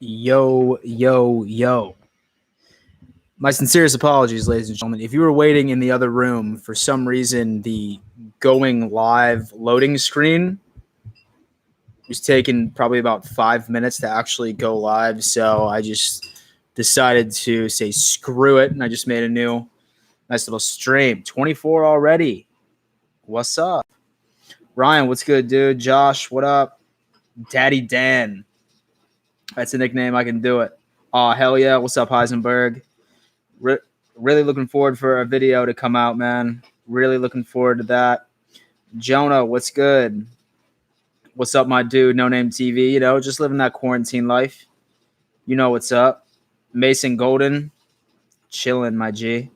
Yo, yo, yo. My sincerest apologies, ladies and gentlemen. If you were waiting in the other room, for some reason, the going live loading screen was taking probably about 5 minutes to actually go live. So I just decided to say screw it. And I just made a new nice little stream. 24 already. What's up? Ryan, what's good, dude? Josh, what up? Daddy Dan. That's a nickname. I can do it. Oh, hell yeah. What's up, Heisenberg? Really looking forward for a video to come out, man. Really looking forward to that. Jonah, what's good? What's up, my dude? No Name TV, just living that quarantine life. You know what's up. Mason Golden, chilling, my G.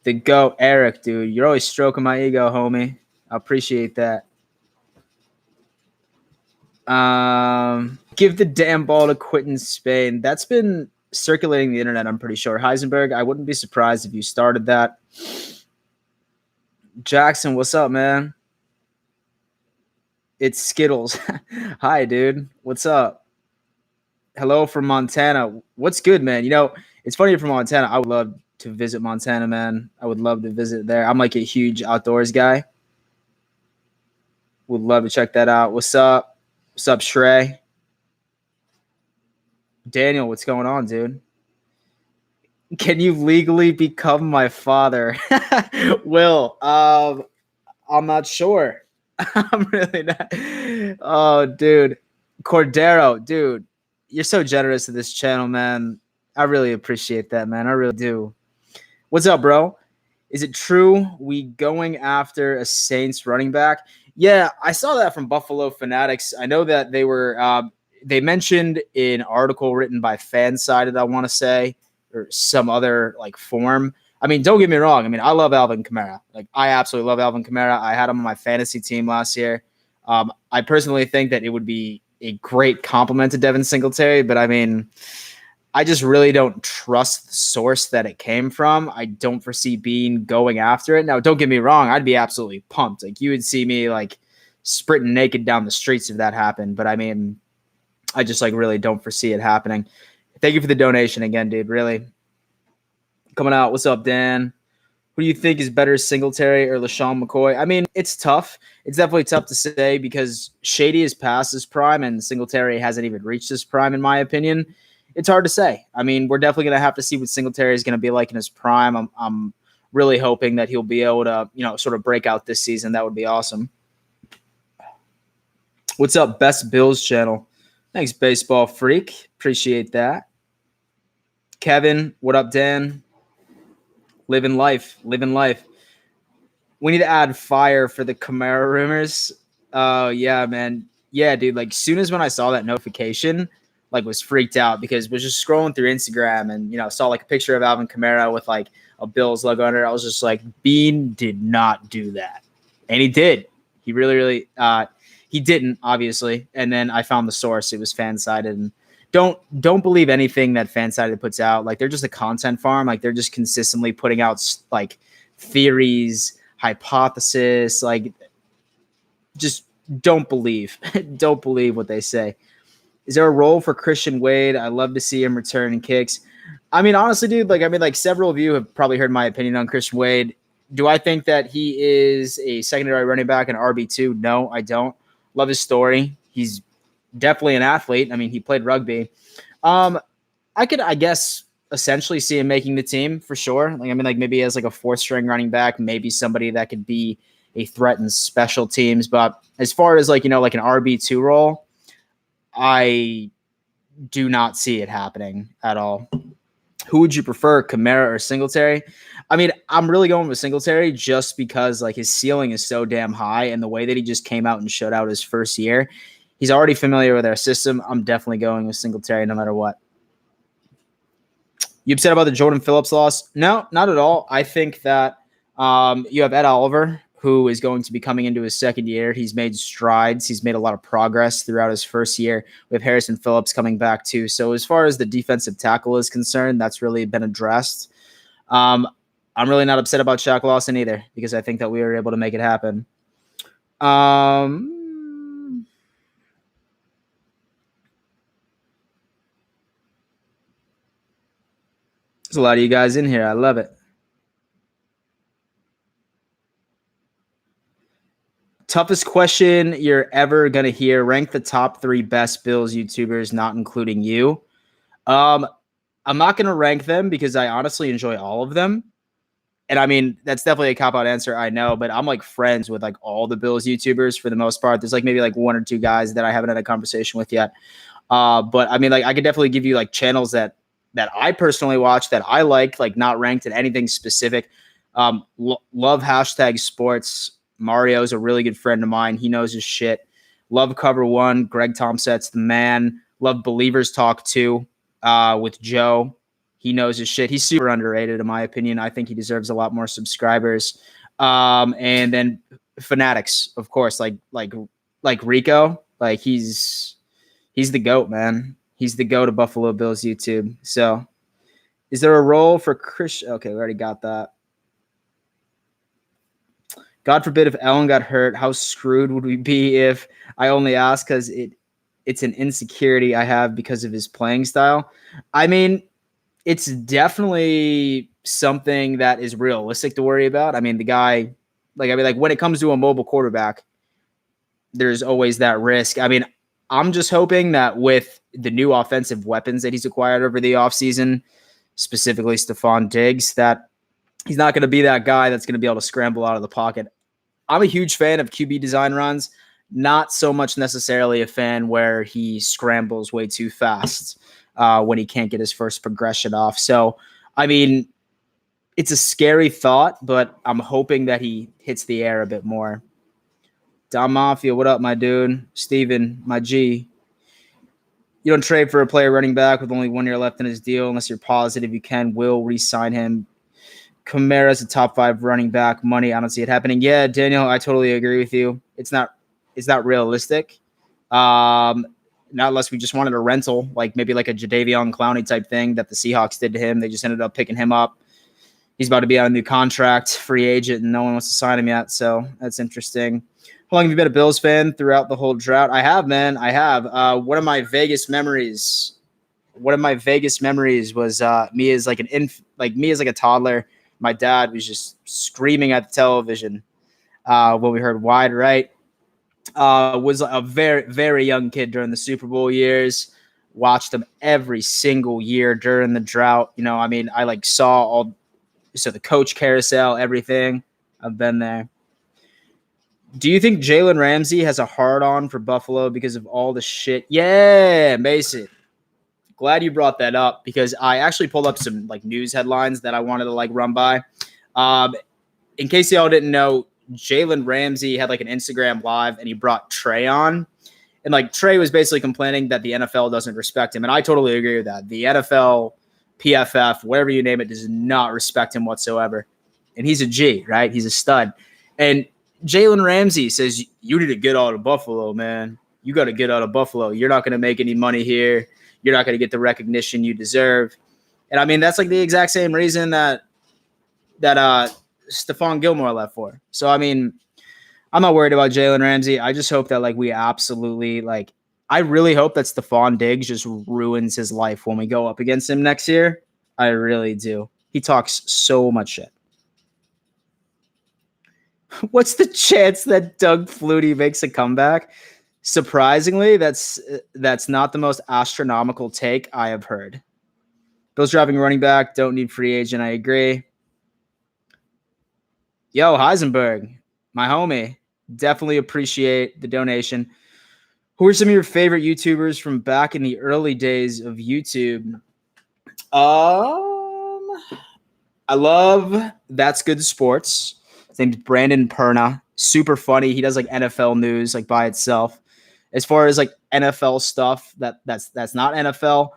The GOAT, Eric, dude. You're always stroking my ego, homie. I appreciate that. Give the damn ball to Quinton Spain. That's been circulating the internet, I'm pretty sure. Heisenberg, I wouldn't be surprised if you started that. Jackson, what's up, man? It's Skittles. Hi, dude. What's up? Hello from Montana. What's good, man? It's funny you're from Montana. I would love to visit Montana, man. I would love to visit there. I'm like a huge outdoors guy. Would love to check that out. What's up? What's up, Shrey? Daniel, what's going on, dude? Can you legally become my father? Will, I'm not sure. I'm really not. Oh, dude. Cordero, dude. You're so generous to this channel, man. I really appreciate that, man. I really do. What's up, bro? Is it true we going after a Saints running back? Yeah, I saw that from Buffalo Fanatics. I know that they mentioned an article written by Fansided, I want to say, or some other form. I mean, don't get me wrong. I mean, I love Alvin Kamara. I absolutely love Alvin Kamara. I had him on my fantasy team last year. I personally think that it would be a great compliment to Devin Singletary, but I mean, I just really don't trust the source that it came from. I don't foresee Bean going after it. Now, don't get me wrong. I'd be absolutely pumped. You would see me sprinting naked down the streets if that happened. But I mean, I just really don't foresee it happening. Thank you for the donation again, dude. Really. Coming out. What's up, Dan? Who do you think is better, Singletary or LaShawn McCoy? I mean, it's tough. It's definitely tough to say because Shady is past his prime and Singletary hasn't even reached his prime, in my opinion. It's hard to say. I mean, we're definitely going to have to see what Singletary is going to be like in his prime. I'm really hoping that he'll be able to, sort of break out this season. That would be awesome. What's up, Best Bills channel? Thanks, Baseball Freak. Appreciate that. Kevin, what up, Dan? Living life. We need to add fire for the Kamara rumors. Oh, yeah, man. Yeah, dude. Soon as when I saw that notification, was freaked out because was just scrolling through Instagram and, saw a picture of Alvin Kamara with a Bills logo under it. I was just Bean did not do that. And he did. He really, he didn't, obviously. And then I found the source. It was Fansided. And don't believe anything that Fansided puts out. They're just a content farm. They're just consistently putting out theories, hypothesis. Just don't believe. Don't believe what they say. Is there a role for Christian Wade? I love to see him return kicks. I mean, honestly, dude, several of you have probably heard my opinion on Christian Wade. Do I think that he is a secondary running back and RB2? No, I don't. Love his story. He's definitely an athlete. I mean, he played rugby. I could, I guess, essentially see him making the team for sure. Maybe as a fourth string running back, maybe somebody that could be a threat in special teams. But as far as an RB2 role, I do not see it happening at all. Who would you prefer, Kamara or Singletary? I mean, I'm really going with Singletary just because his ceiling is so damn high, and the way that he just came out and showed out his first year, he's already familiar with our system. I'm definitely going with Singletary no matter what. You upset about the Jordan Phillips loss? No, not at all. I think that you have Ed Oliver, who is going to be coming into his second year. He's made strides. He's made a lot of progress throughout his first year. We have Harrison Phillips coming back too. So as far as the defensive tackle is concerned, that's really been addressed. I'm really not upset about Shaq Lawson either because I think that we were able to make it happen. There's a lot of you guys in here. I love it. Toughest question you're ever going to hear. Rank the top 3 best Bills YouTubers, not including you. I'm not going to rank them because I honestly enjoy all of them. And I mean, that's definitely a cop-out answer, I know, but I'm like friends with like all the Bills YouTubers for the most part. There's like maybe like 1 or 2 guys that I haven't had a conversation with yet. But I mean, like I could definitely give you like channels that I personally watch that I like not ranked in anything specific. Love #sports. Mario's a really good friend of mine. He knows his shit. Love Cover One. Greg Tomset's the man. Love Believers Talk 2 with Joe. He knows his shit. He's super underrated in my opinion. I think he deserves a lot more subscribers. And then Fanatics, of course, like Rico. Like he's the GOAT, man. He's the GOAT of Buffalo Bills YouTube. So is there a role for Chris? Okay, we already got that. God forbid if Ellen got hurt, how screwed would we be if I only ask because it's an insecurity I have because of his playing style? I mean, it's definitely something that is realistic to worry about. I mean, the guy, like when it comes to a mobile quarterback, there's always that risk. I mean, I'm just hoping that with the new offensive weapons that he's acquired over the offseason, specifically Stephon Diggs, that he's not going to be that guy that's going to be able to scramble out of the pocket. I'm a huge fan of QB design runs, not so much necessarily a fan where he scrambles way too fast when he can't get his first progression off. So, I mean, it's a scary thought, but I'm hoping that he hits the air a bit more. Don Mafia, what up, my dude? Steven, my G. You don't trade for a player running back with only 1 year left in his deal unless you're positive you will re-sign him. Kamara's a top 5 running back. Money, I don't see it happening. Yeah, Daniel, I totally agree with you. It's not realistic. Not unless we just wanted a rental, like maybe like a Jadeveon Clowney type thing that the Seahawks did to him. They just ended up picking him up. He's about to be on a new contract, free agent, and no one wants to sign him yet. So that's interesting. How long have you been a Bills fan throughout the whole drought? I have, man. I have. One of my Vegas memories was me as like a toddler. My dad was just screaming at the television when we heard wide right. Was a very, very young kid during the Super Bowl years. Watched them every single year during the drought. You know, I mean, I like saw the coach carousel, everything. I've been there. Do you think Jalen Ramsey has a hard-on for Buffalo because of all the shit? Yeah, Mason. Glad you brought that up because I actually pulled up some like news headlines that I wanted to like run by. In case y'all didn't know, Jalen Ramsey had like an Instagram live and he brought Trey on. And like Trey was basically complaining that the NFL doesn't respect him. And I totally agree with that. The NFL, PFF, whatever you name it, does not respect him whatsoever. And he's a G, right? He's a stud. And Jalen Ramsey says, you need to get out of Buffalo, man. You got to get out of Buffalo. You're not going to make any money here. You're not going to get the recognition you deserve. And I mean, that's like the exact same reason that Stephon Gilmore left for. So, I mean, I'm not worried about Jalen Ramsey. I just hope that like we absolutely like, I really hope that Stephon Diggs just ruins his life when we go up against him next year. I really do. He talks so much shit. What's the chance that Doug Flutie makes a comeback? Surprisingly, that's not the most astronomical take I have heard. Bills driving running back, don't need free agent. I agree. Yo, Heisenberg, my homie, definitely appreciate the donation. Who are some of your favorite YouTubers from back in the early days of YouTube? I love That's Good Sports. His name's Brandon Perna. Super funny. He does like NFL news like by itself. As far as like NFL stuff that's not NFL,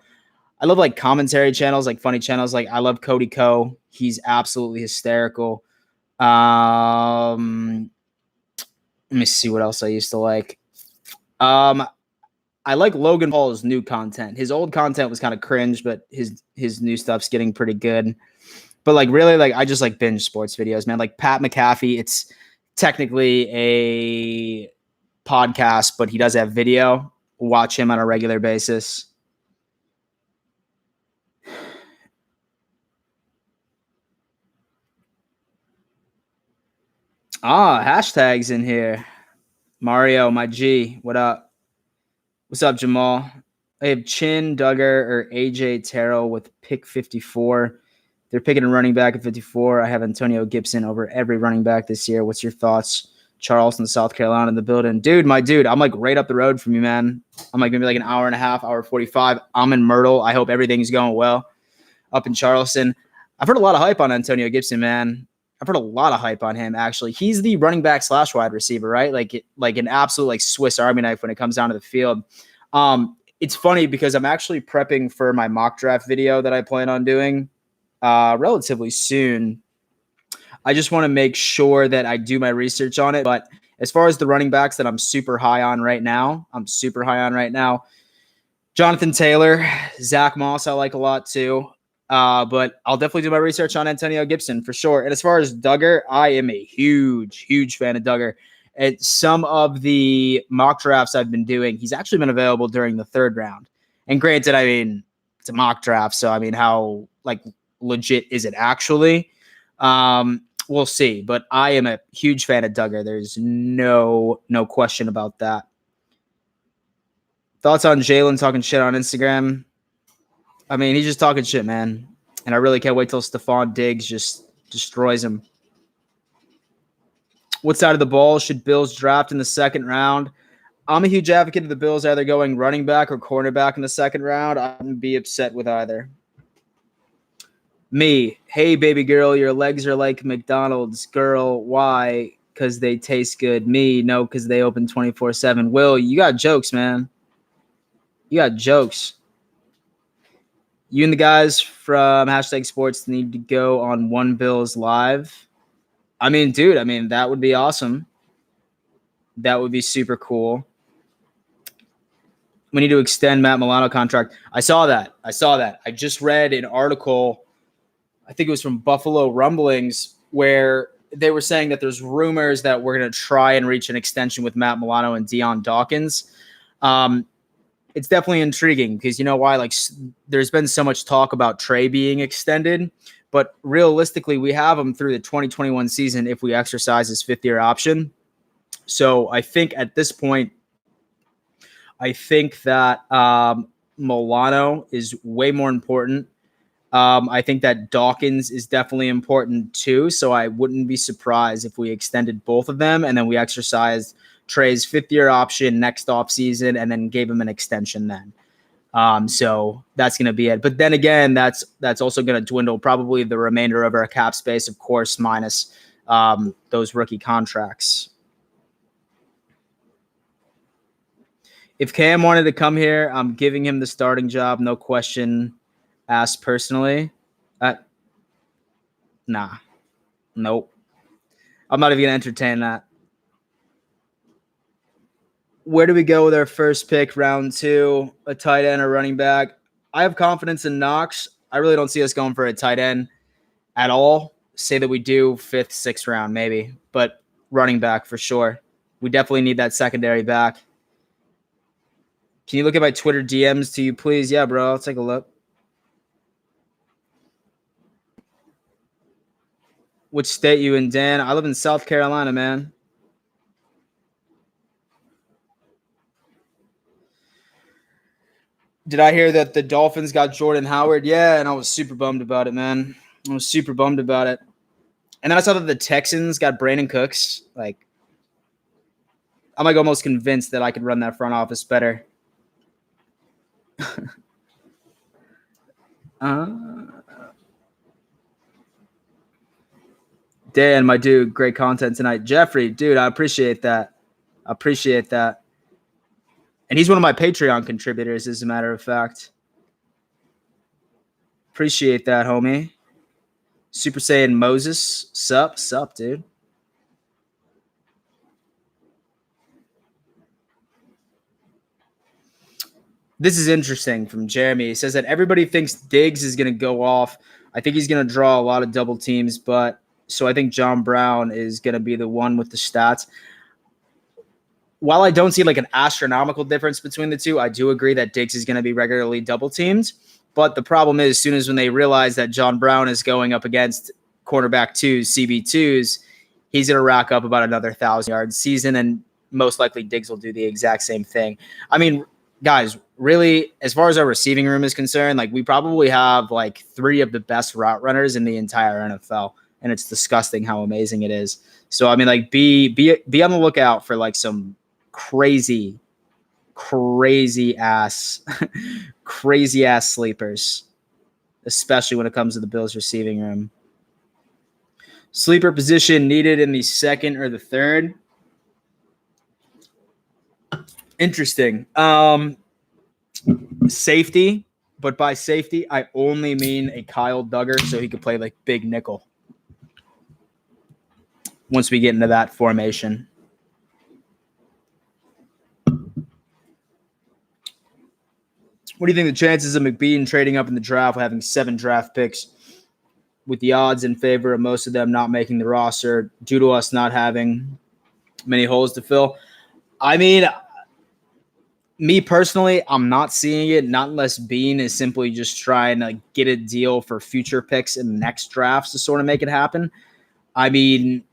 I love like commentary channels, like funny channels. Like I love Cody Ko. He's absolutely hysterical. Let me see what else I used to like. I like Logan Paul's new content. His old content was kind of cringe, but his new stuff's getting pretty good. But like really, like I just like binge sports videos, man. Like Pat McAfee, it's technically a podcast, but he does have video. Watch him on a regular basis. Hashtags in here. Mario, my G, what up? What's up, Jamal? I have Chin, Duggar, or AJ Terrell with pick 54. They're picking a running back at 54. I have Antonio Gibson over every running back this year. What's your thoughts? Charleston, South Carolina in the building. Dude, my dude, I'm like right up the road from you, man. I'm like maybe like an hour and a half, hour 45. I'm in Myrtle. I hope everything's going well up in Charleston. I've heard a lot of hype on Antonio Gibson, man. I've heard a lot of hype on him, actually. He's the running back / wide receiver, right? Like an absolute like Swiss Army knife when it comes down to the field. It's funny because I'm actually prepping for my mock draft video that I plan on doing relatively soon. I just want to make sure that I do my research on it. But as far as the running backs that I'm super high on right now, Jonathan Taylor, Zach Moss, I like a lot too. But I'll definitely do my research on Antonio Gibson for sure. And as far as Duggar, I am a huge, huge fan of Duggar. At some of the mock drafts I've been doing, he's actually been available during the 3rd round. And granted, I mean, it's a mock draft, so I mean, how like legit is it actually? We'll see. But I am a huge fan of Duggar. There's no question about that. Thoughts on Jalen talking shit on Instagram? I mean, he's just talking shit, man. And I really can't wait till Stephon Diggs just destroys him. What side of the ball should Bills draft in the 2nd round? I'm a huge advocate of the Bills either going running back or cornerback in the 2nd round. I wouldn't be upset with either. Me, hey, baby girl, your legs are like McDonald's. Girl, why? Because they taste good. Me, no, because they open 24/7. Will, you got jokes, man. You got jokes. You and the guys from Hashtag Sports need to go on One Bills Live. I mean, dude, that would be awesome. That would be super cool. We need to extend Matt Milano contract. I saw that. I just read an article, I think it was from Buffalo Rumblings, where they were saying that there's rumors that we're going to try and reach an extension with Matt Milano and Dion Dawkins. It's definitely intriguing because you know why? Like, there's been so much talk about Trey being extended, but realistically, we have him through the 2021 season if we exercise his 5th-year option. So I think at this point, that Milano is way more important. I think that Dawkins is definitely important too. So I wouldn't be surprised if we extended both of them and then we exercised Trey's 5th-year option next offseason and then gave him an extension then. So that's going to be it. But then again, that's also going to dwindle probably the remainder of our cap space, of course, minus those rookie contracts. If Cam wanted to come here, I'm giving him the starting job, no question asked personally. Nah. Nope. I'm not even going to entertain that. Where do we go with our first pick, round 2, a tight end or running back? I have confidence in Knox. I really don't see us going for a tight end at all. Say that we do 5th, 6th round maybe, but running back for sure. We definitely need that secondary back. Can you look at my Twitter DMs to you, please? Yeah, bro, I'll take a look. Which state you in, Dan? I live in South Carolina, man. Did I hear that the Dolphins got Jordan Howard? Yeah, and I was super bummed about it, man. I was super bummed about it. And then I saw that the Texans got Brandon Cooks. Like, I'm like almost convinced that I could run that front office better. Dan, my dude, great content tonight. Jeffrey, dude, I appreciate that. And he's one of my Patreon contributors, as a matter of fact. Appreciate that, homie. Super Saiyan Moses. Sup, dude. This is interesting from Jeremy. He says that everybody thinks Diggs is going to go off. I think he's going to draw a lot of double teams, but so I think John Brown is going to be the one with the stats. While I don't see like an astronomical difference between the two, I do agree that Diggs is going to be regularly double teamed. But the problem is, as soon as when they realize that John Brown is going up against cornerback 2s, CB2s, he's going to rack up about another 1,000-yard season, and most likely Diggs will do the exact same thing. I mean, guys, really, as far as our receiving room is concerned, like we probably have like 3 of the best route runners in the entire NFL, and it's disgusting how amazing it is. So I mean, like be on the lookout for like some crazy ass crazy ass sleepers, especially when it comes to the Bills receiving room. Sleeper position needed in the second or the third. Interesting. Safety, but by safety, I only mean a Kyle Duggar, so he could play like big nickel once we get into that formation. What do you think the chances of McBean trading up in the draft, having 7 draft picks, with the odds in favor of most of them not making the roster due to us not having many holes to fill? I mean, me personally, I'm not seeing it, not unless Bean is simply just trying to get a deal for future picks in the next drafts to sort of make it happen. I mean,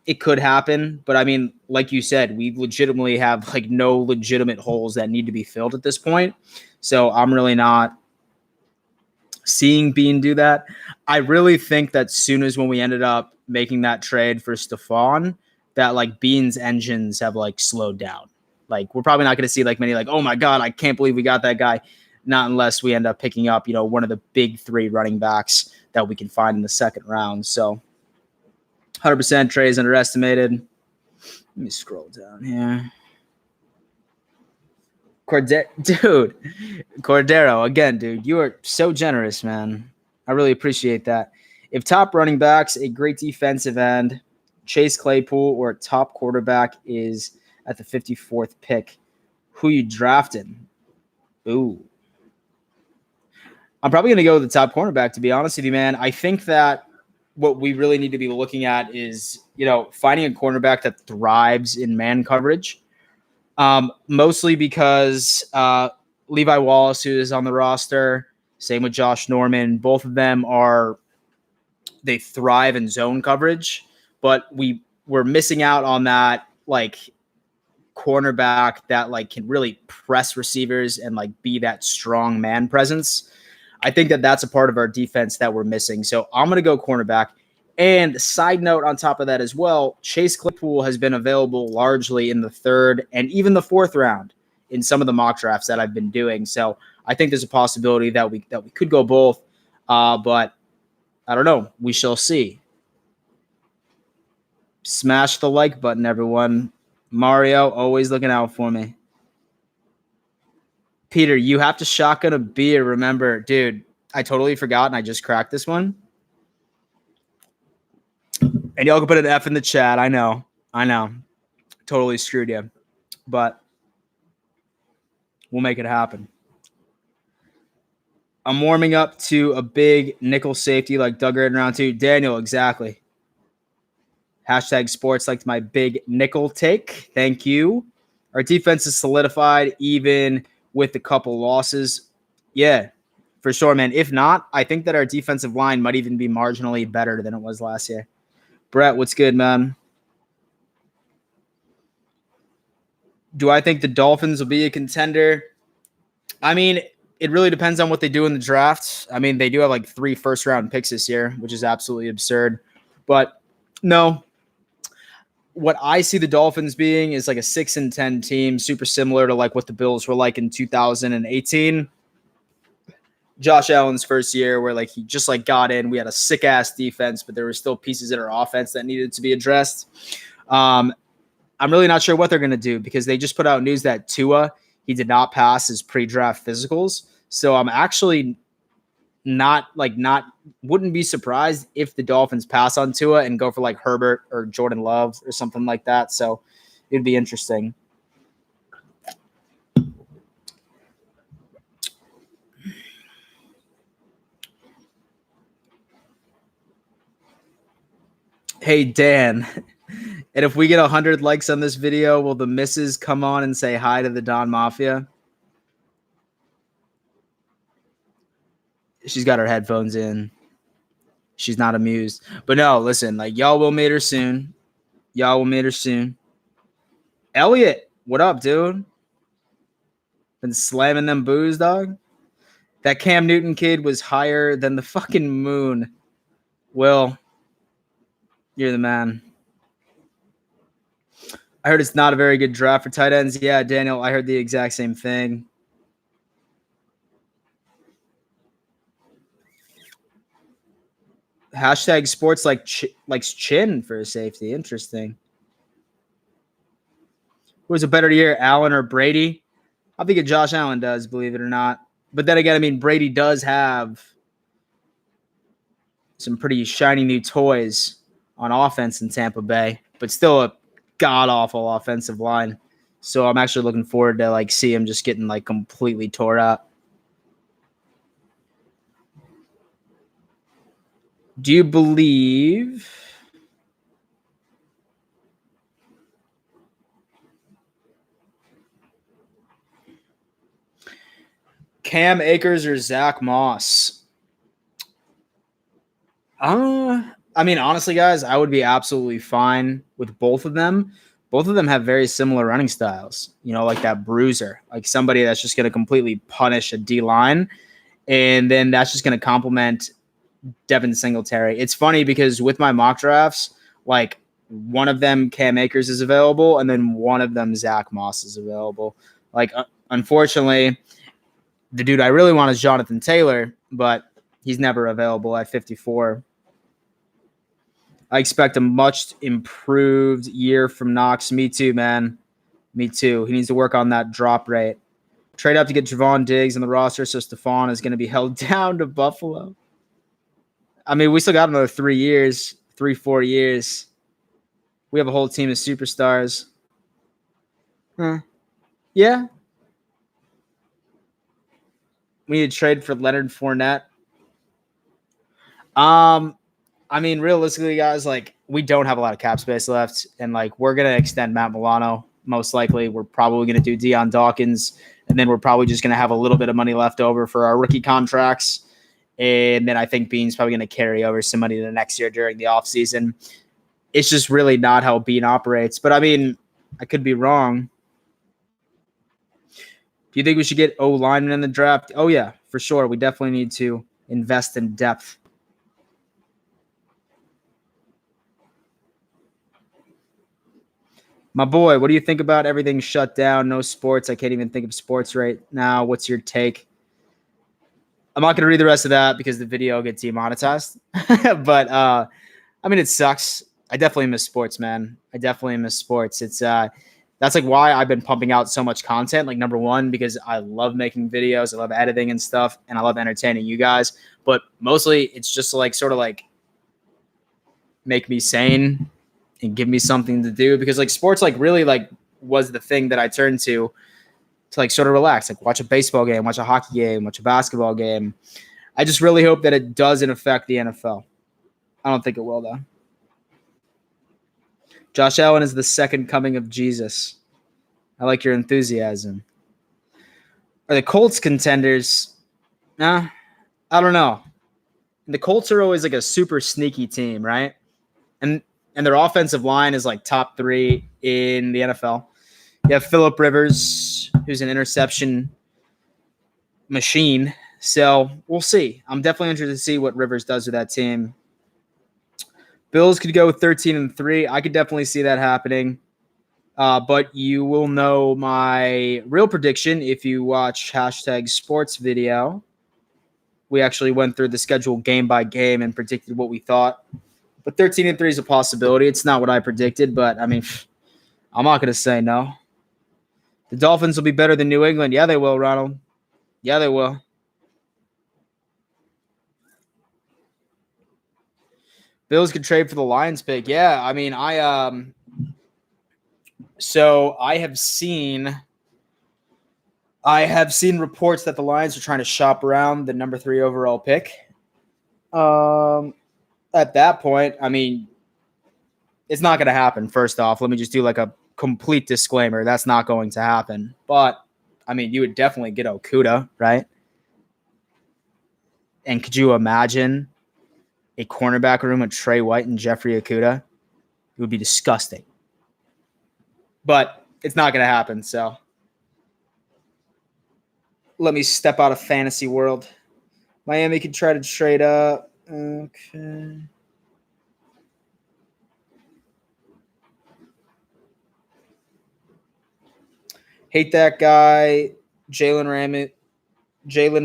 it could happen, but I mean, like you said, we legitimately have like no legitimate holes that need to be filled at this point. So I'm really not seeing Bean do that. I really think that soon as when we ended up making that trade for Stephon, that like Bean's engines have like slowed down. Like we're probably not going to see like many like, oh my God, I can't believe we got that guy. Not unless we end up picking up, you know, one of the big 3 running backs that we can find in the second round. So 100% Trey is underestimated. Let me scroll down here. Cordero, again, dude, you are so generous, man. I really appreciate that. If top running backs, a great defensive end, Chase Claypool, or a top quarterback is at the 54th pick, who you drafted? Ooh. I'm probably going to go with the top cornerback, to be honest with you, man. I think that what we really need to be looking at is, you know, finding a cornerback that thrives in man coverage. Mostly because Levi Wallace, who is on the roster, same with Josh Norman, both of them they thrive in zone coverage, but we're missing out on that like cornerback that like can really press receivers and like be that strong man presence. I think that that's a part of our defense that we're missing. So I'm going to go cornerback. And side note on top of that as well, Chase Claypool has been available largely in the 3rd and even the 4th round in some of the mock drafts that I've been doing. So I think there's a possibility that we could go both, but I don't know. We shall see. Smash the like button, everyone. Mario, always looking out for me. Peter, you have to shotgun a beer. Remember, dude, I totally forgot, and I just cracked this one. And y'all can put an F in the chat. I know. Totally screwed you. But we'll make it happen. I'm warming up to a big nickel safety like Duggar in round 2. Daniel, exactly. Hashtag sports like my big nickel take. Thank you. Our defense is solidified even with a couple losses. Yeah, for sure, man. If not, I think that our defensive line might even be marginally better than it was last year. Brett, what's good, man? Do I think the Dolphins will be a contender? I mean, it really depends on what they do in the draft. I mean, they do have like 3 first-round picks this year, which is absolutely absurd. But no, what I see the Dolphins being is like a 6-10 team, super similar to like what the Bills were like in 2018. Josh Allen's first year where like he just like got in. We had a sick ass defense, but there were still pieces in our offense that needed to be addressed. I'm really not sure what they're going to do because they just put out news that Tua, he did not pass his pre-draft physicals. So I'm actually wouldn't be surprised if the Dolphins pass on Tua and go for like Herbert or Jordan Love or something like that. So it'd be interesting. Hey, Dan, and if we get 100 likes on this video, will the missus come on and say hi to the Don Mafia? She's got her headphones in. She's not amused. But no, listen, like y'all will meet her soon. Y'all will meet her soon. Elliot, what up, dude? Been slamming them boos, dog. That Cam Newton kid was higher than the fucking moon. Will, you're the man. I heard it's not a very good draft for tight ends. Yeah, Daniel, I heard the exact same thing. Hashtag sports likes chin for a safety. Interesting. Who was a better year, Allen or Brady? I think Josh Allen does, believe it or not. But then again, I mean, Brady does have some pretty shiny new toys on offense in Tampa Bay, but still a god-awful offensive line. So I'm actually looking forward to like see him just getting like completely tore up. Do you believe Cam Akers or Zach Moss? I mean, honestly, guys, I would be absolutely fine with both of them. Both of them have very similar running styles, you know, like that bruiser, like somebody that's just going to completely punish a D line. And then that's just going to complement Devin Singletary. It's funny because with my mock drafts, like one of them, Cam Akers, is available, and then one of them, Zach Moss, is available. Like, unfortunately, the dude I really want is Jonathan Taylor, but he's never available at 54. I expect a much improved year from Knox. Me too, man. Me too. He needs to work on that drop rate. Trade up to get Javon Diggs on the roster, so Stephon is going to be held down to Buffalo. I mean, we still got another 3 years, 4 years. We have a whole team of superstars. Yeah. We need to trade for Leonard Fournette. I mean, realistically, guys, like we don't have a lot of cap space left, and like we're gonna extend Matt Milano. Most likely, we're probably gonna do Deion Dawkins, and then we're probably just gonna have a little bit of money left over for our rookie contracts. And then I think Bean's probably going to carry over some money to the next year during the offseason. It's just really not how Bean operates. But, I mean, I could be wrong. Do you think we should get O-lineman in the draft? Oh, yeah, for sure. We definitely need to invest in depth. My boy, what do you think about everything shut down? No sports. I can't even think of sports right now. What's your take? I'm not going to read the rest of that because the video gets demonetized. But, I mean, it sucks. I definitely miss sports, man. I definitely miss sports. It's that's like why I've been pumping out so much content. Like, number one, because I love making videos, I love editing and stuff, and I love entertaining you guys. But mostly, it's just like sort of like make me sane and give me something to do, because like sports like really like was the thing that I turned to like sort of relax, like watch a baseball game, watch a hockey game, watch a basketball game. I just really hope that it doesn't affect the NFL. I don't think it will, though. Josh Allen is the second coming of Jesus. I like your enthusiasm. Are the Colts contenders? Nah, I don't know. The Colts are always like a super sneaky team, right? And their offensive line is like top 3 in the NFL. You have Phillip Rivers, who's an interception machine. So we'll see. I'm definitely interested to see what Rivers does with that team. Bills could go 13-3. I could definitely see that happening. But you will know my real prediction if you watch #sports video. We actually went through the schedule game by game and predicted what we thought. But 13-3 is a possibility. It's not what I predicted, but I mean, I'm not going to say no. The Dolphins will be better than New England. Yeah, they will, Ronald. Yeah, they will. Bills could trade for the Lions pick. Yeah, I mean, so I have seen reports that the Lions are trying to shop around the number 3 overall pick. At that point, I mean, it's not going to happen. First off, let me just do like a complete disclaimer. That's not going to happen. But, I mean, you would definitely get Okudah, right? And could you imagine a cornerback room with Trey White and Jeffrey Okudah, it would be disgusting. But it's not going to happen, so let me step out of fantasy world. Miami could try to trade up. Okay. Hate that guy. Jalen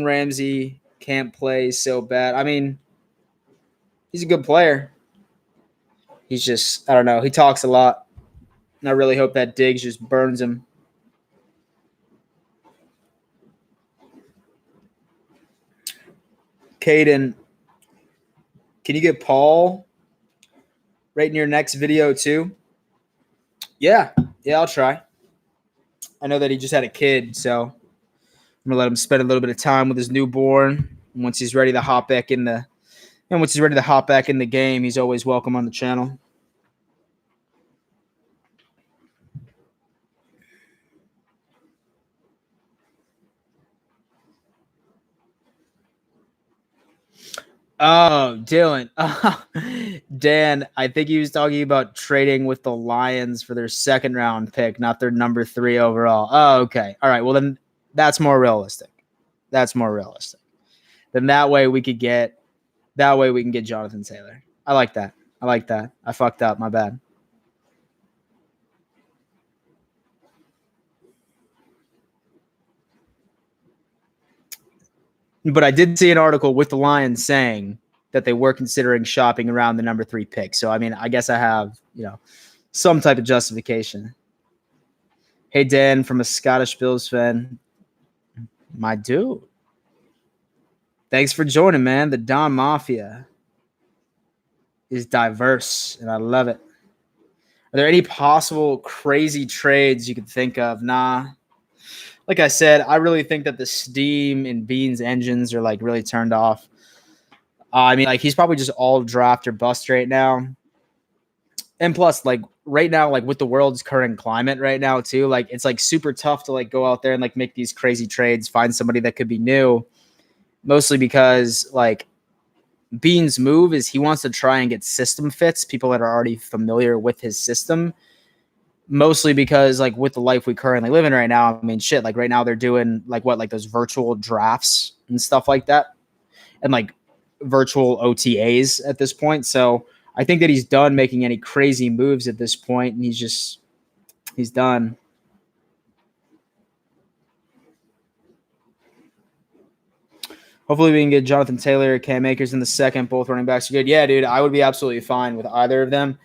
Ramsey can't play so bad. I mean, he's a good player. He's just, I don't know. He talks a lot. And I really hope that Diggs just burns him. Caden, can you get Paul right in your next video too? Yeah, I'll try. I know that he just had a kid, so I'm gonna let him spend a little bit of time with his newborn. And once he's ready to hop back in the game, he's always welcome on the channel. Oh, Dylan. Dan, I think he was talking about trading with the Lions for their second round pick, not their number 3 overall. Oh, okay. All right. Well, then that's more realistic. Then that way we can get Jonathan Taylor. I like that. I fucked up. My bad. But I did see an article with the Lions saying that they were considering shopping around the number 3 pick. So, I mean, I guess I have, some type of justification. Hey, Dan, from a Scottish Bills fan. My dude. Thanks for joining, man. The Don Mafia is diverse, and I love it. Are there any possible crazy trades you could think of? Nah. Like I said, I really think that the steam in Bean's engines are like really turned off. I mean, like he's probably just all draft or bust right now. And plus, like right now, like with the world's current climate right now too, like it's like super tough to like go out there and like make these crazy trades, find somebody that could be new. Mostly because like Bean's move is he wants to try and get system fits, people that are already familiar with his system. Mostly because like with the life we currently live in right now, I mean, shit, like right now they're doing like those virtual drafts and stuff like that. And like virtual OTAs at this point. So I think that he's done making any crazy moves at this point, and he's done. Hopefully we can get Jonathan Taylor, Cam Akers in the second. Both running backs are good. Yeah, dude, I would be absolutely fine with either of them.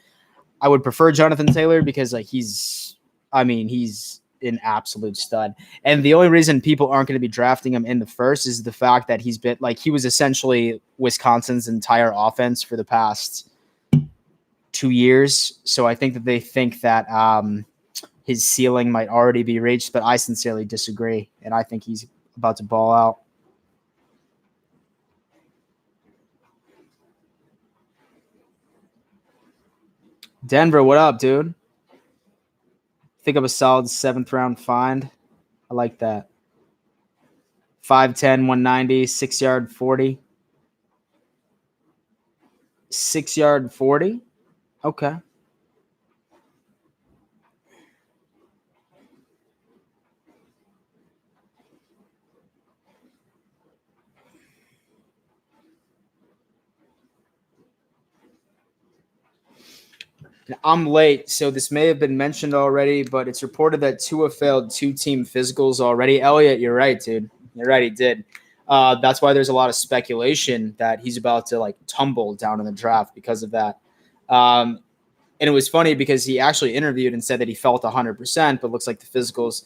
I would prefer Jonathan Taylor because like he's an absolute stud. And the only reason people aren't going to be drafting him in the first is the fact that he was essentially Wisconsin's entire offense for the past 2 years. So I think that they think that his ceiling might already be reached, but I sincerely disagree. And I think he's about to ball out. Denver, what up, dude? Think of a solid 7th round find. I like that. 5'10", 190, 6-yard 40. 6-yard 40? Okay. I'm late, so this may have been mentioned already, but it's reported that Tua failed 2-team physicals already. Elliot, you're right, dude. You're right, he did. That's why there's a lot of speculation that he's about to like tumble down in the draft because of that. And it was funny because he actually interviewed and said that he felt 100%, but looks like the physicals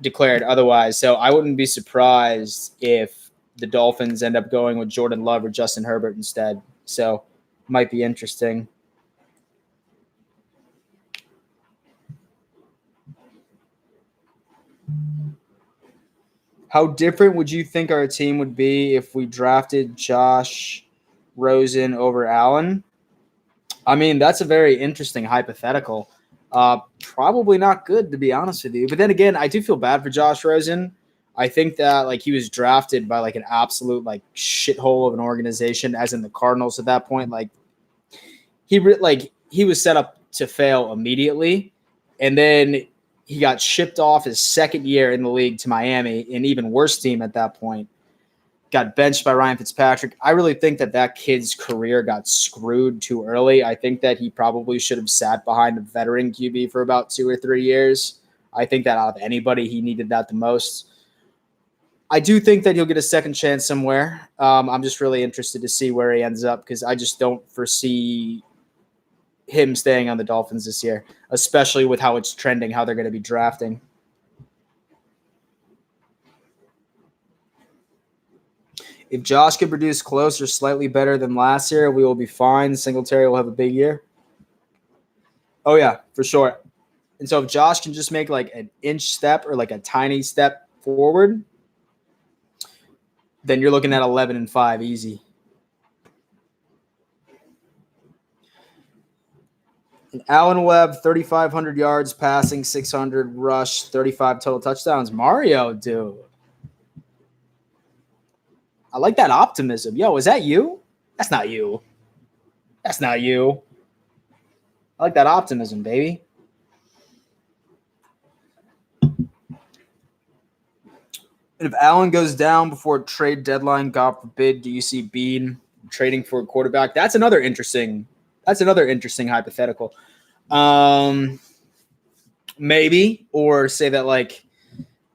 declared otherwise. So I wouldn't be surprised if the Dolphins end up going with Jordan Love or Justin Herbert instead. So might be interesting. How different would you think our team would be if we drafted Josh Rosen over Allen? I mean, that's a very interesting hypothetical. Probably not good, to be honest with you. But then again, I do feel bad for Josh Rosen. I think that like he was drafted by like an absolute like shithole of an organization, as in the Cardinals at that point. Like he was set up to fail immediately, and then he got shipped off his second year in the league to Miami, an even worse team at that point. Got benched by Ryan Fitzpatrick. I really think that that kid's career got screwed too early. I think that he probably should have sat behind a veteran QB for about 2 or 3 years. I think that out of anybody, he needed that the most. I do think that he'll get a second chance somewhere. I'm just really interested to see where he ends up because I just don't foresee him staying on the Dolphins this year, especially with how it's trending, how they're going to be drafting. If Josh could produce close or slightly better than last year, we will be fine. Singletary will have a big year. Oh, yeah, for sure. And so if Josh can just make like an inch step or like a tiny step forward, then you're looking at 11-5 easy. And Allen Webb, 3,500 yards passing, 600 rush, 35 total touchdowns. Mario, dude. I like that optimism. Yo, is that you? That's not you. That's not you. I like that optimism, baby. And if Allen goes down before trade deadline, God forbid, do you see Bean trading for a quarterback? That's another interesting hypothetical. Maybe, or say that like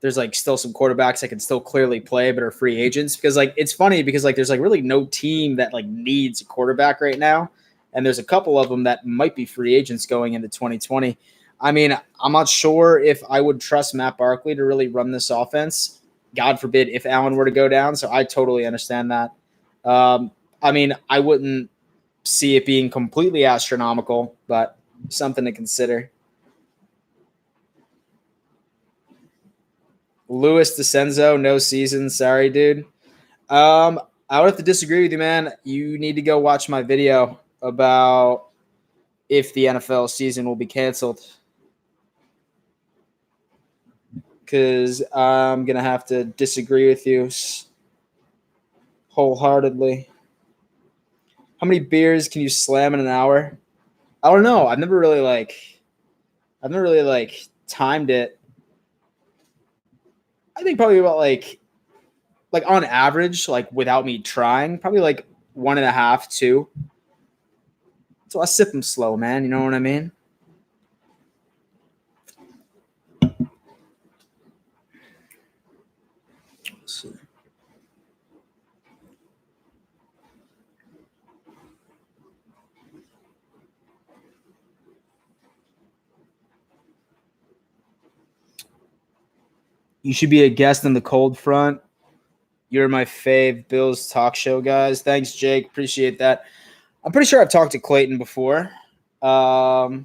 there's like still some quarterbacks that can still clearly play but are free agents, because like it's funny because like there's like really no team that like needs a quarterback right now, and there's a couple of them that might be free agents going into 2020. I mean, I'm not sure if I would trust Matt Barkley to really run this offense. God forbid if Allen were to go down. So I totally understand that. I mean, I wouldn't see it being completely astronomical, but something to consider. Louis DeCenzo, no season. Sorry, dude. I would have to disagree with you, man. You need to go watch my video about if the NFL season will be canceled, because I'm going to have to disagree with you wholeheartedly. How many beers can you slam in an hour? I don't know. I've never really timed it. I think probably about like on average, like without me trying, probably like 1.5, 2. So I sip them slow, man. You know what I mean? Let's see. You should be a guest on the Cold Front. You're my fave Bills talk show guys. Thanks, Jake. Appreciate that. I'm pretty sure I've talked to Clayton before. Pretty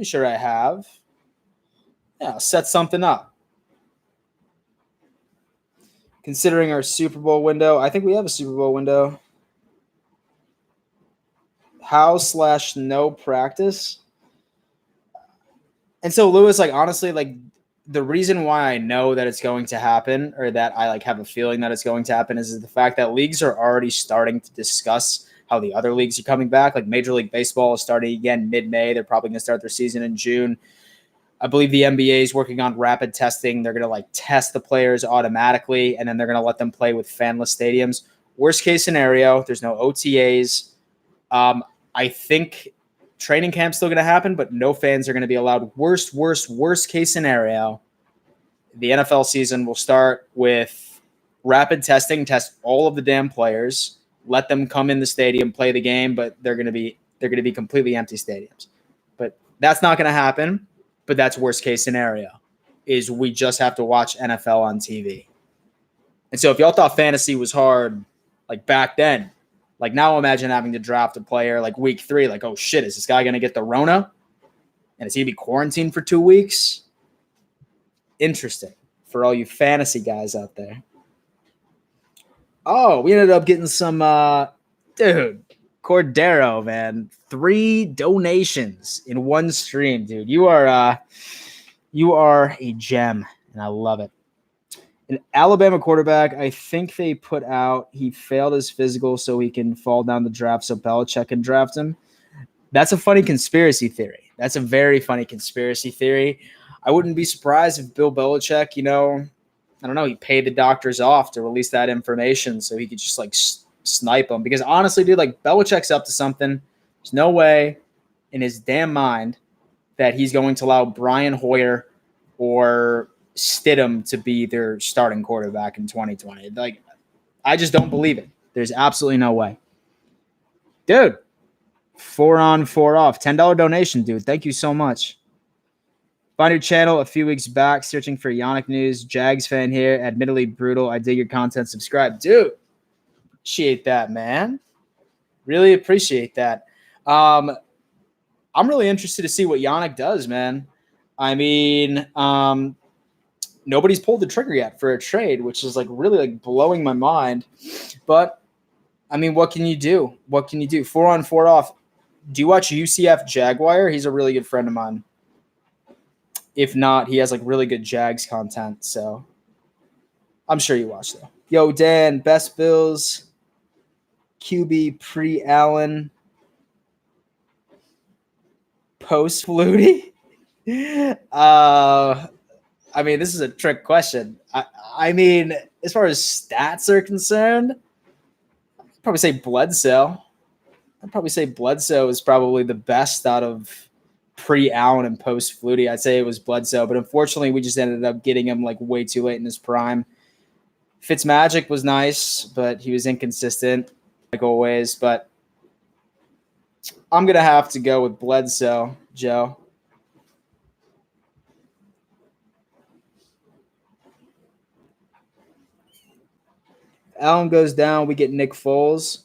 sure I have. Yeah, I'll set something up. Considering our Super Bowl window, I think we have a Super Bowl window. How/no practice. And so, Lewis, like, honestly, like, the reason why I know that it's going to happen, or that I like have a feeling that it's going to happen, is the fact that leagues are already starting to discuss how the other leagues are coming back. Like Major League Baseball is starting again mid-May. They're probably going to start their season in June. I believe the NBA is working on rapid testing. They're going to like test the players automatically, and then they're going to let them play with fanless stadiums. Worst case scenario, there's no OTAs. I think training camp's still going to happen, but no fans are going to be allowed. Worst case scenario, the NFL season will start with rapid testing, test all of the damn players, let them come in the stadium, play the game, but they're going to be completely empty stadiums. But that's not going to happen. But that's worst case scenario, is we just have to watch NFL on TV. And so if y'all thought fantasy was hard, like back then, like now imagine having to draft a player like week 3, like, oh shit, is this guy going to get the Rona? And is he going to be quarantined for 2 weeks? Interesting for all you fantasy guys out there. Oh, we ended up getting some, dude, Cordero, man. 3 donations in one stream, dude. You are a gem, and I love it. An Alabama quarterback, I think they put out he failed his physical so he can fall down the draft so Belichick can draft him. That's a funny conspiracy theory. That's a very funny conspiracy theory. I wouldn't be surprised if Bill Belichick, I don't know, he paid the doctors off to release that information so he could just like snipe them. Because honestly, dude, like Belichick's up to something. There's no way in his damn mind that he's going to allow Brian Hoyer or Stidham to be their starting quarterback in 2020. Like, I just don't believe it. There's absolutely no way. Dude, 4 on, 4 off. $10 donation, dude. Thank you so much. Find your channel a few weeks back, searching for Yannick News. Jags fan here. Admittedly brutal. I dig your content. Subscribe. Dude, appreciate that, man. Really appreciate that. I'm really interested to see what Yannick does, man. I mean, nobody's pulled the trigger yet for a trade, which is like really like blowing my mind. But I mean, what can you do? What can you do? 4 on, 4 off. Do you watch UCF Jaguar? He's a really good friend of mine. If not, he has like really good Jags content. So I'm sure you watch though. Yo, Dan, best Bills, QB pre-Allen, post-Flutie. I mean, this is a trick question. I mean, as far as stats are concerned, I'd probably say Bledsoe. Is probably the best out of pre-Allen and post-Flutie. I'd say it was Bledsoe, but unfortunately, we just ended up getting him like way too late in his prime. Fitzmagic was nice, but he was inconsistent, like always. But I'm going to have to go with Bledsoe, Joe. Allen goes down, we get Nick Foles.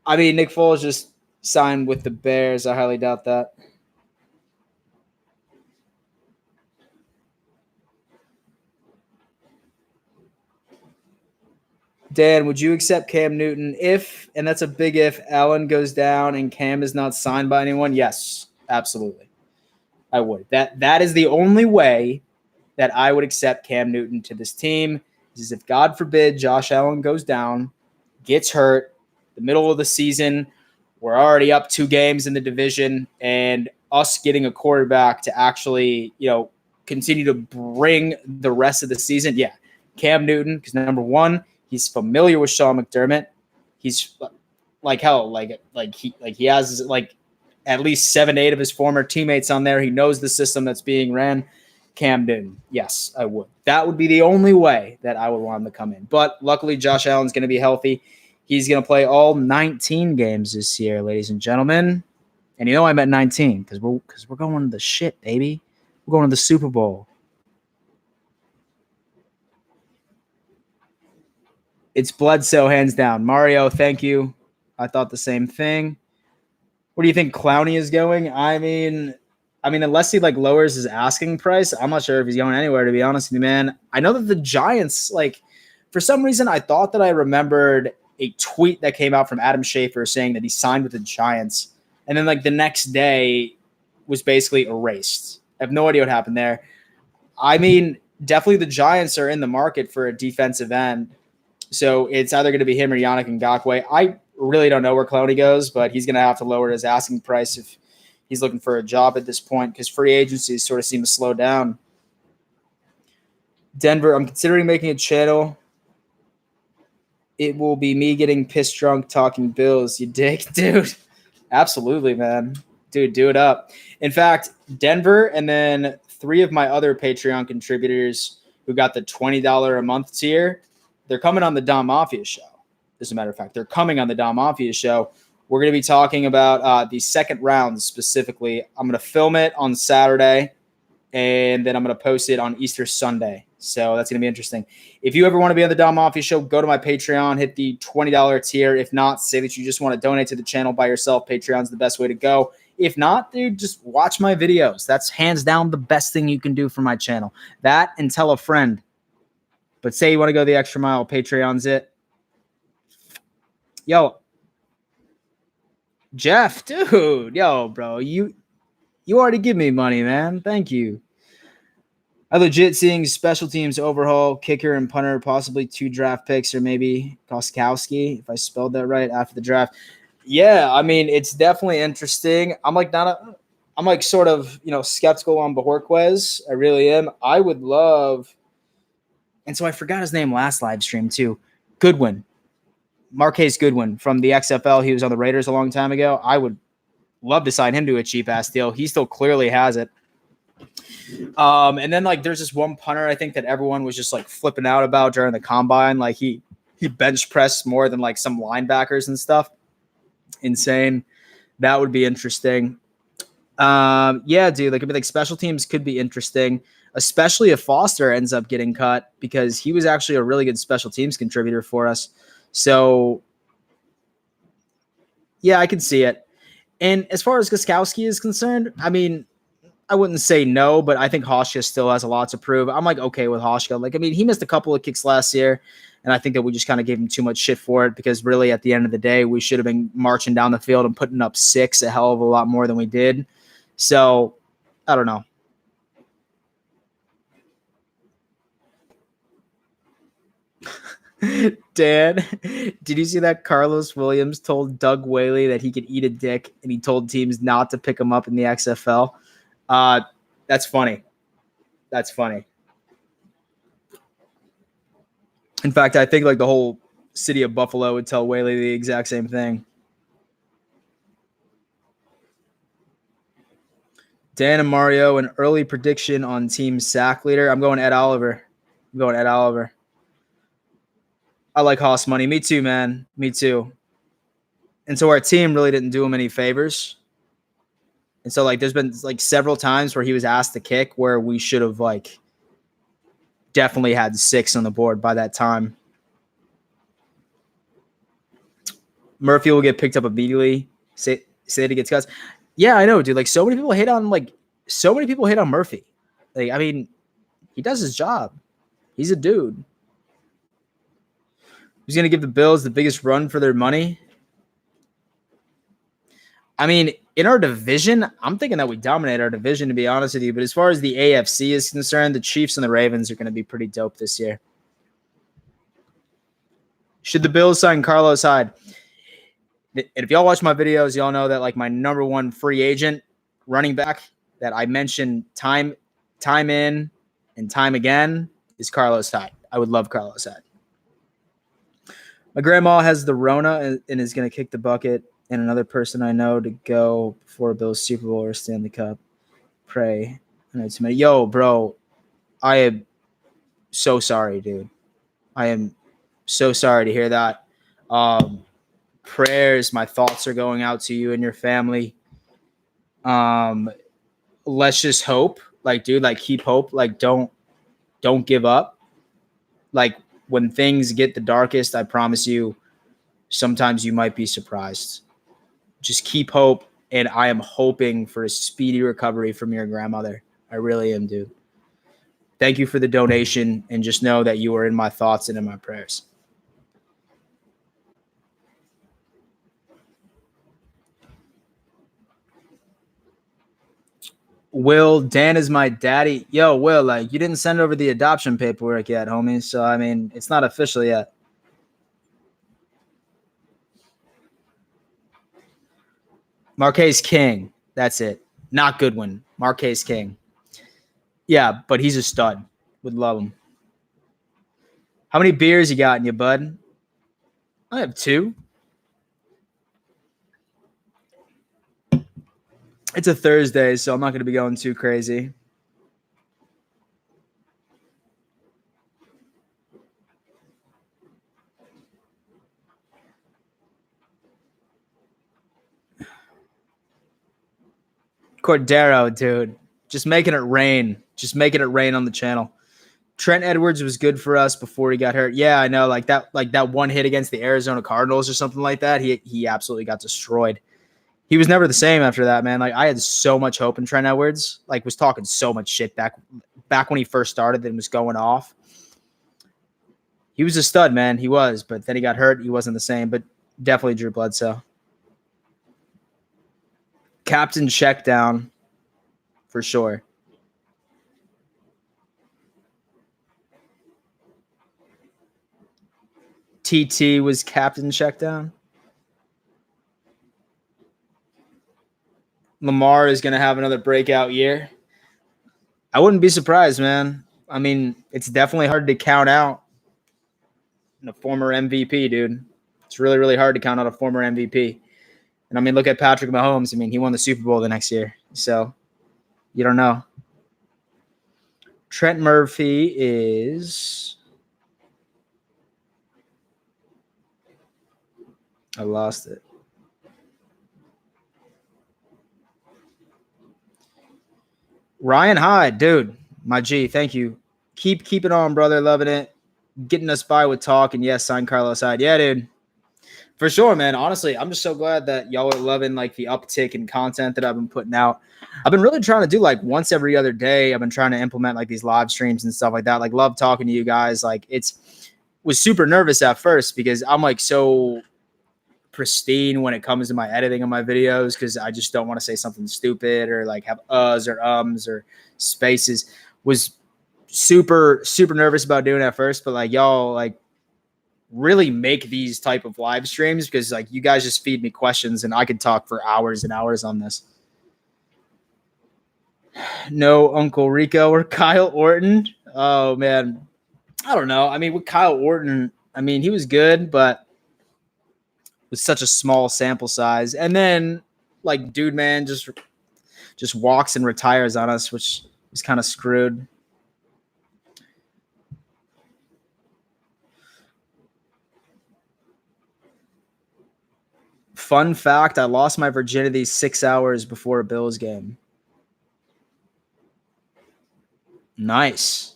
I mean, Nick Foles just signed with the Bears. I highly doubt that. Dan, would you accept Cam Newton if, and that's a big if, Allen goes down and Cam is not signed by anyone? Yes, absolutely. I would. That is the only way that I would accept Cam Newton to this team is if, God forbid, Josh Allen goes down, gets hurt, the middle of the season, we're already up 2 games in the division, and us getting a quarterback to actually, continue to bring the rest of the season. Yeah, Cam Newton, because number one, he's familiar with Sean McDermott. He's like hell, he has like at least 7, 8 of his former teammates on there. He knows the system that's being ran. Cam Newton, yes, I would. That would be the only way that I would want him to come in. But luckily, Josh Allen's going to be healthy. He's going to play all 19 games this year, ladies and gentlemen. And I meant 19 because we're going to the shit, baby. We're going to the Super Bowl. It's Bledsoe, hands down. Mario, thank you. I thought the same thing. Where do you think Clowney is going? I mean, unless he like lowers his asking price, I'm not sure if he's going anywhere, to be honest with you, man. I know that the Giants, like, for some reason, I thought that I remembered a tweet that came out from Adam Schefter saying that he signed with the Giants. And then like the next day was basically erased. I have no idea what happened there. I mean, definitely the Giants are in the market for a defensive end. So it's either going to be him or Yannick Ngakoue. I really don't know where Clowney goes, but he's going to have to lower his asking price if he's looking for a job at this point because free agencies sort of seem to slow down. Denver, I'm considering making a channel. It will be me getting pissed drunk talking Bills, you dick, dude. Absolutely, man. Dude, do it up. In fact, Denver and then 3 of my other Patreon contributors who got the $20 a month tier, they're coming on the Dom Mafia show. As a matter of fact, they're coming on the Dom Mafia show. We're going to be talking about the second round specifically. I'm going to film it on Saturday, and then I'm going to post it on Easter Sunday. So that's going to be interesting. If you ever want to be on the Dom Mafia show, go to my Patreon, hit the $20 tier. If not, say that you just want to donate to the channel by yourself. Patreon's the best way to go. If not, dude, just watch my videos. That's hands down the best thing you can do for my channel. That and tell a friend. But say you want to go the extra mile, Patreon's it. Yo, Jeff, dude. Yo, bro, you already give me money, man. Thank you. I legit seeing special teams overhaul, kicker and punter, possibly 2 draft picks, or maybe Koskowski, if I spelled that right, after the draft. Yeah, I mean, it's definitely interesting. I'm like sort of, skeptical on Bajorquez. I really am. I would love, and so I forgot his name last live stream too. Goodwin, Marquise Goodwin from the XFL. He was on the Raiders a long time ago. I would love to sign him to a cheap ass deal. He still clearly has it. And then like there's this one punter I think that everyone was just like flipping out about during the combine. Like he bench pressed more than like some linebackers and stuff. Insane. That would be interesting. Yeah, dude. Like I mean, like special teams could be interesting, especially if Foster ends up getting cut because he was actually a really good special teams contributor for us. So yeah, I can see it. And as far as Gostkowski is concerned, I mean, I wouldn't say no, but I think Hauschka still has a lot to prove. I'm like okay with Hauschka. Like, I mean, he missed a couple of kicks last year, and I think that we just kind of gave him too much shit for it because really at the end of the day, we should have been marching down the field and putting up 6 a hell of a lot more than we did. So, I don't know. Dan, did you see that Carlos Williams told Doug Whaley that he could eat a dick and he told teams not to pick him up in the XFL? That's funny. That's funny. In fact, I think like the whole city of Buffalo would tell Whaley the exact same thing. Dan and Mario, an early prediction on team sack leader. I'm going Ed Oliver. I like Haas money. Me too, man. Me too. And so our team really didn't do him any favors. And so like there's been like several times where he was asked to kick where we should have like definitely had 6 on the board by that time. Murphy will get picked up immediately. Say that he gets cuts. Yeah, I know, dude. Like so many people hate on Murphy. Like, I mean, he does his job. He's a dude. Who's gonna give the Bills the biggest run for their money? I mean, in our division, I'm thinking that we dominate our division, to be honest with you. But as far as the AFC is concerned, the Chiefs and the Ravens are going to be pretty dope this year. Should the Bills sign Carlos Hyde? And if y'all watch my videos, y'all know that like my number one free agent running back that I mentioned time in and time again is Carlos Hyde. I would love Carlos Hyde. My grandma has the Rona and is going to kick the bucket. And another person I know to go before Bills Super Bowl or Stanley Cup. Pray. I know too many. Yo, bro, I am so sorry, dude. I am so sorry to hear that. Prayers, my thoughts are going out to you and your family. Let's just hope. Like, dude, like keep hope. Like, don't give up. Like when things get the darkest, I promise you, sometimes you might be surprised. Just keep hope, and I am hoping for a speedy recovery from your grandmother. I really am, dude. Thank you for the donation, and just know that you are in my thoughts and in my prayers. Will, Dan is my daddy. Yo, Will, like you didn't send over the adoption paperwork yet, homie. So I mean, it's not official yet. Marquise King. That's it. Not Goodwin. Marquise King. Yeah, but he's a stud. Would love him. How many beers you got in you, bud? I have 2. It's a Thursday, so I'm not going to be going too crazy. Cordero, dude. Just making it rain. Just making it rain on the channel. Trent Edwards was good for us before he got hurt. Yeah, I know. Like that one hit against the Arizona Cardinals or something like that. He absolutely got destroyed. He was never the same after that, man. Like I had so much hope in Trent Edwards. Like was talking so much shit back when he first started and was going off. He was a stud, man. He was, but then he got hurt. He wasn't the same, but definitely Drew Bledsoe. Captain check down for sure. TT was captain check down. Lamar is going to have another breakout year. I wouldn't be surprised, man. I mean, it's definitely hard to count out a former MVP, dude. It's really, really hard to count out a former MVP. And I mean, look at Patrick Mahomes. I mean, he won the Super Bowl the next year. So you don't know. Trent Murphy is. I lost it. Ryan Hyde, dude. My G, thank you. Keep it on, brother. Loving it. Getting us by with talk. And yes, sign Carlos Hyde. Yeah, dude. For sure, man. Honestly, I'm just so glad that y'all are loving like the uptick in content that I've been putting out. I've been really trying to do like once every other day. I've been trying to implement like these live streams and stuff like that. Like love talking to you guys. Like was super nervous at first because I'm like so pristine when it comes to my editing of my videos because I just don't want to say something stupid or like have uhs or ums or spaces. Was super, super nervous about doing it at first, but like y'all like really make these type of live streams because like you guys just feed me questions and I could talk for hours and hours on this. No Uncle Rico or Kyle Orton. Oh man. I don't know. I mean, with Kyle Orton, I mean, he was good, but with such a small sample size. And then like dude man just walks and retires on us, which was kind of screwed. Fun fact, I lost my virginity 6 hours before a Bills game. Nice.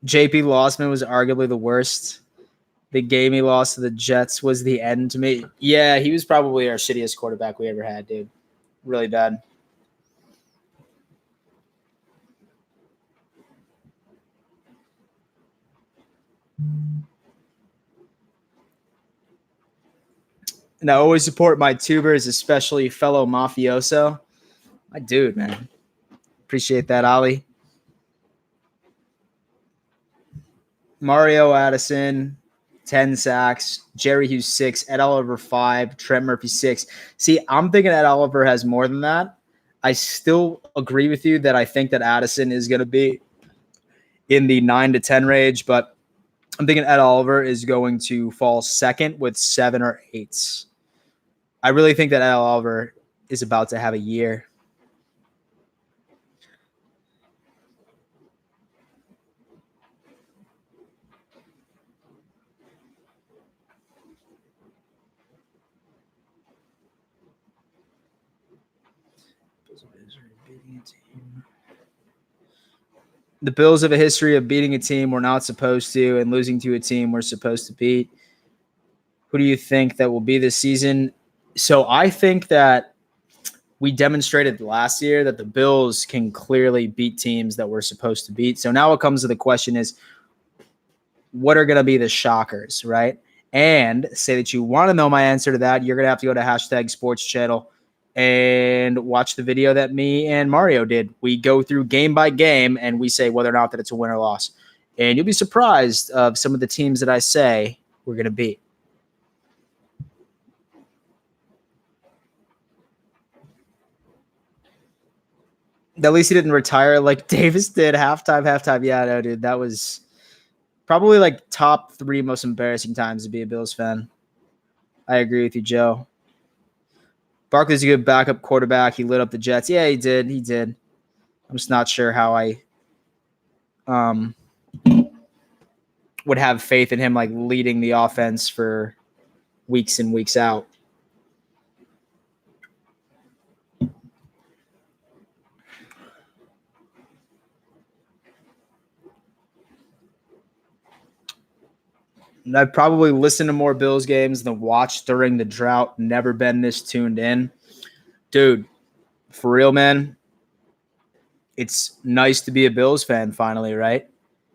JP Lossman was arguably the worst. The game he lost to the Jets was the end to me. Yeah, he was probably our shittiest quarterback we ever had, dude. Really bad. And I always support my tubers, especially fellow mafioso. My dude, man. Appreciate that, Ali. Mario Addison, 10 sacks. Jerry Hughes, 6. Ed Oliver, 5. Trent Murphy, 6. See, I'm thinking Ed Oliver has more than that. I still agree with you that I think that Addison is going to be in the 9 to 10 range, but I'm thinking Ed Oliver is going to fall second with 7 or 8s. I really think that Ed Oliver is about to have a year. The Bills have a history of beating a team we're not supposed to and losing to a team we're supposed to beat. Who do you think that will be this season? So I think that we demonstrated last year that the Bills can clearly beat teams that we're supposed to beat. So now what comes to the question is, what are going to be the shockers, right? And say that you want to know my answer to that, you're going to have to go to hashtag Sports Channel and watch the video that me and Mario did. We go through game by game and we say whether or not that it's a win or loss. And you'll be surprised of some of the teams that I say we're going to beat. At least he didn't retire like Davis did. Halftime. Yeah, no, dude. That was probably like top 3 most embarrassing times to be a Bills fan. I agree with you, Joe. Barkley's a good backup quarterback. He lit up the Jets. Yeah, he did. I'm just not sure how I would have faith in him like leading the offense for weeks and weeks out. And I've probably listened to more Bills games than watched during the drought. Never been this tuned in. Dude, for real, man, it's nice to be a Bills fan finally, right?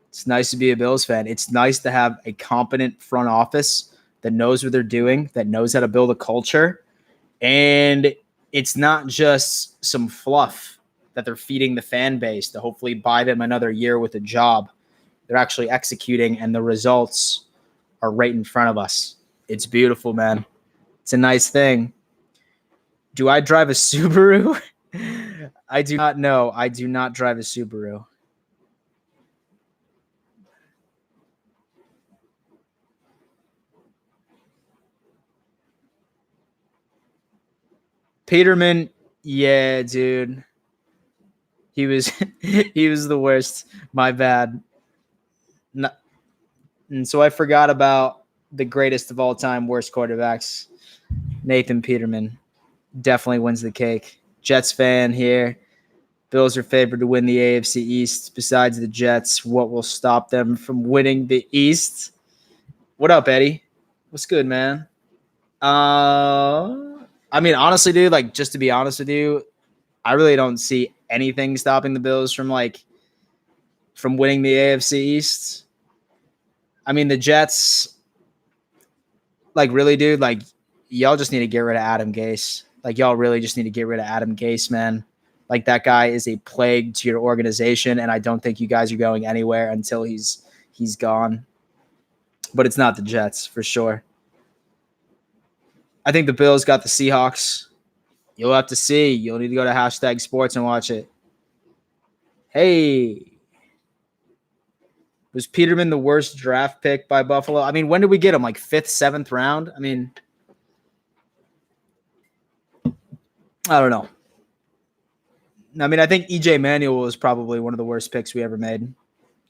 It's nice to be a Bills fan. It's nice to have a competent front office that knows what they're doing, that knows how to build a culture. And it's not just some fluff that they're feeding the fan base to hopefully buy them another year with a job. They're actually executing, and the results are right in front of us. It's beautiful, man. It's a nice thing. Do I drive a Subaru? I do not know. I do not drive a Subaru. Peterman, yeah, dude. He was he was the worst. My bad. And so I forgot about the greatest of all time worst quarterbacks, Nathan Peterman. Definitely wins the cake. Jets fan here. Bills are favored to win the AFC East. Besides the Jets, what will stop them from winning the East? What up, Eddie? What's good, man? I mean, honestly, dude, like, just to be honest with you, I really don't see anything stopping the Bills from winning the AFC East. I mean, the Jets, like, really, dude, like, y'all just need to get rid of Adam Gase. Like, y'all really just need to get rid of Adam Gase, man. Like, that guy is a plague to your organization, and I don't think you guys are going anywhere until he's gone. But it's not the Jets, for sure. I think the Bills got the Seahawks. You'll have to see. You'll need to go to hashtag sports and watch it. Hey. Was Peterman the worst draft pick by Buffalo? I mean, when did we get him? Like 5th, 7th round? I mean, I don't know. I mean, I think EJ Manuel was probably one of the worst picks we ever made.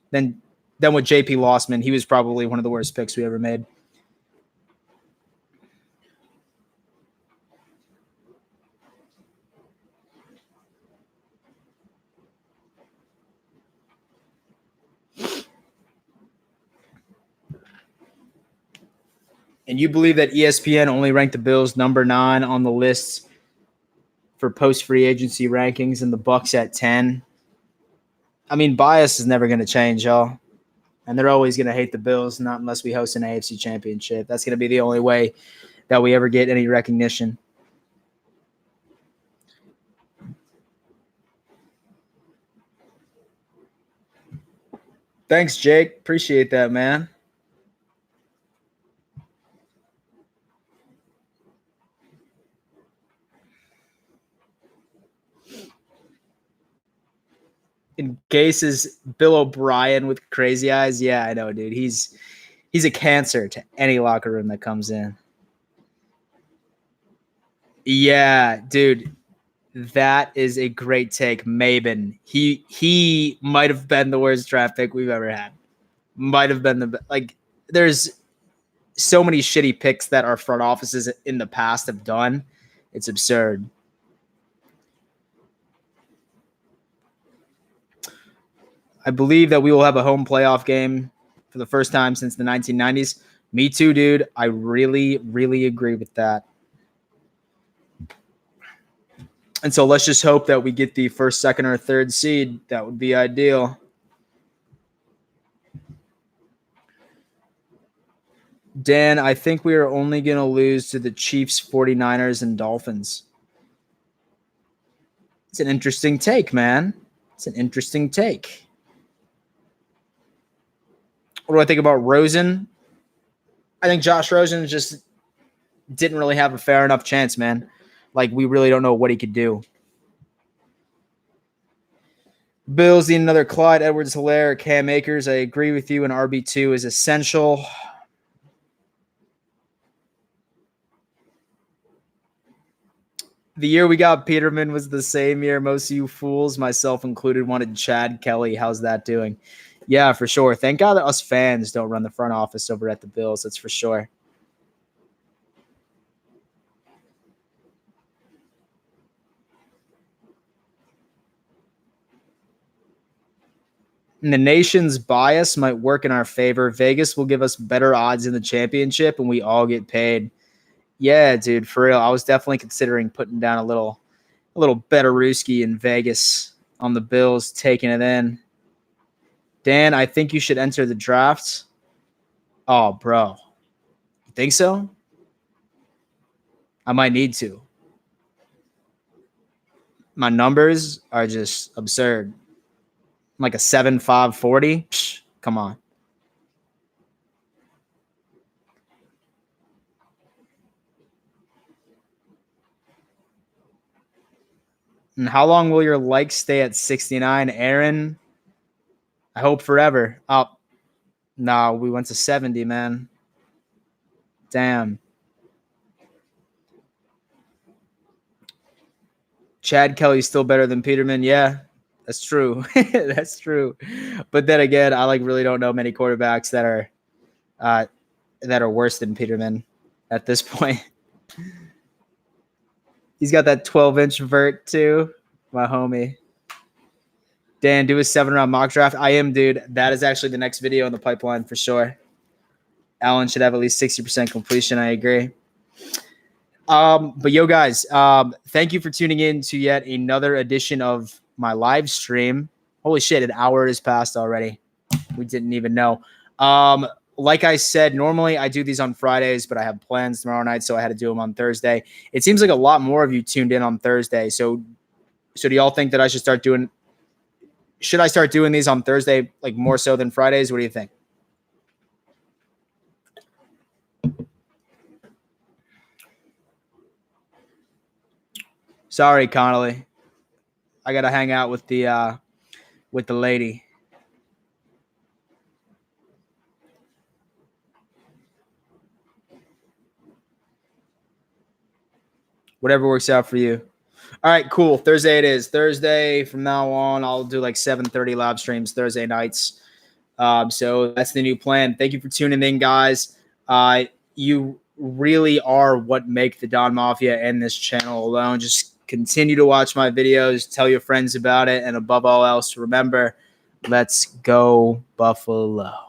Then with JP Lossman, he was probably one of the worst picks we ever made. And you believe that ESPN only ranked the Bills number 9 on the list for post-free agency rankings and the Bucs at 10? I mean, bias is never going to change, y'all. And they're always going to hate the Bills, not unless we host an AFC championship. That's going to be the only way that we ever get any recognition. Thanks, Jake. Appreciate that, man. In cases, Bill O'Brien with crazy eyes. Yeah, I know, dude. He's a cancer to any locker room that comes in. Yeah, dude. That is a great take. Maben. He might have been the worst draft pick we've ever had. Might have been there's so many shitty picks that our front offices in the past have done. It's absurd. I believe that we will have a home playoff game for the first time since the 1990s. Me too, dude. I really, really agree with that. And so let's just hope that we get the first, second, or third seed. That would be ideal. Dan, I think we are only going to lose to the Chiefs, 49ers, and Dolphins. It's an interesting take, man. It's an interesting take. What do I think about Rosen? I think Josh Rosen just didn't really have a fair enough chance, man. Like, we really don't know what he could do. Bills need another Clyde Edwards-Helaire, Cam Akers. I agree with you, and RB2 is essential. The year we got Peterman was the same year most of you fools, myself included, wanted Chad Kelly. How's that doing? Yeah, for sure. Thank God that us fans don't run the front office over at the Bills. That's for sure. And the nation's bias might work in our favor. Vegas will give us better odds in the championship, and we all get paid. Yeah, dude, for real. I was definitely considering putting down a little Betterooski in Vegas on the Bills, taking it in. Dan, I think you should enter the draft. Oh, bro. You think so? I might need to. My numbers are just absurd. I'm like a 7.5 40. Psh, come on. And how long will your likes stay at 69, Aaron? I hope forever. Oh, no, we went to 70, man. Damn. Chad Kelly's still better than Peterman. Yeah, that's true. That's true. But then again, I really don't know many quarterbacks that are worse than Peterman at this point. He's got that 12-inch vert too, my homie. Dan, do a 7-round mock draft. I am, dude. That is actually the next video in the pipeline for sure. Allen should have at least 60% completion. I agree. But yo, guys, thank you for tuning in to yet another edition of my live stream. Holy shit, an hour has passed already. We didn't even know. Like I said, normally I do these on Fridays, but I have plans tomorrow night, so I had to do them on Thursday. It seems like a lot more of you tuned in on Thursday. So do y'all think that I should start doing? Should I start doing these on Thursday, like more so than Fridays? What do you think? Sorry, Connolly. I gotta hang out with the lady. Whatever works out for you. All right, cool. Thursday it is. Thursday from now on, I'll do like 7:30 live streams Thursday nights. So that's the new plan. Thank you for tuning in, guys. You really are what make the Don Mafia and this channel alone. Just continue to watch my videos, tell your friends about it, and above all else, remember, let's go Buffalo.